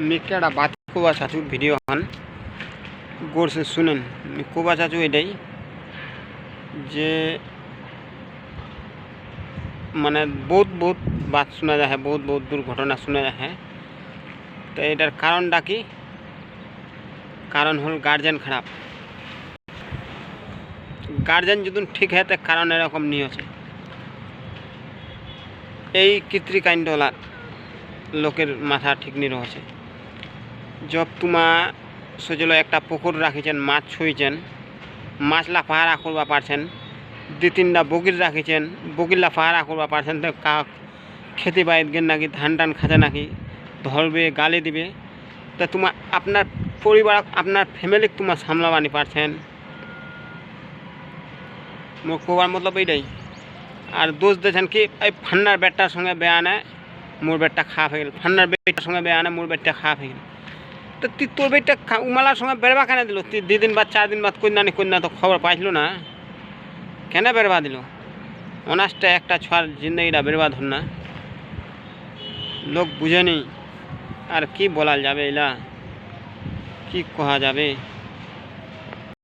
মিকে একটা বাত কোবা চাচু ভিডিও হন গোরসে শুনেন কোবা চাচু এটাই যে মানে বহুত বহুত বাত শোনা যায়, বহুত বহুত দুর্ঘটনা শোনা যায়। তো এটার কারণটা কি? কারণ হল গার্জেন খারাপ। গার্জেন যদি ঠিক হয় তো কারণ এরকম নিয়ে আছে। এই কৃত্রিকাণ্ডলার লোকের মাথা ঠিক নিয়ে রয়েছে। জব তোমা সোজলো একটা পুকুর রাখিছেন, মাছ ছুঁইছেন, মাছলা পাহারা করবা পারছেন, দুই তিনটা বগির রাখিছেন, বগিরলা পাহারা করবা পারছেন, তো খেতে বাইর গেন নাকি ধান টান খাতে নাকি ধরবে গালি দিবে, তো তোমার আপনার পরিবার আপনার ফ্যামিলি তোমার সামলাবানি পারছেন। মোর কোবার মতলব এইটাই। আর দোষ দিয়েছেন কি এই ফান্নার বেটার সঙ্গে বেয়ানে মোর বেটটা খারাপ হয়ে গেল, ফান্নার বেটার সঙ্গে বেয়ানে মোর বেটটা খারাপ হয়ে গেল। তো তুই তোর বেটটা উমালার সঙ্গে বেরবা কেন দিল? তুই 2 দিন বা 4 দিন বাদ কন্যা তো খবর পাইছিল না, কেন বেরবা দিল? অনাসটা একটা ছোয়ার জিন্দগিটা বেরবাদ হন না, লোক বুঝেনি। আর কি বলা যাবে, এলা কি কহা যাবে?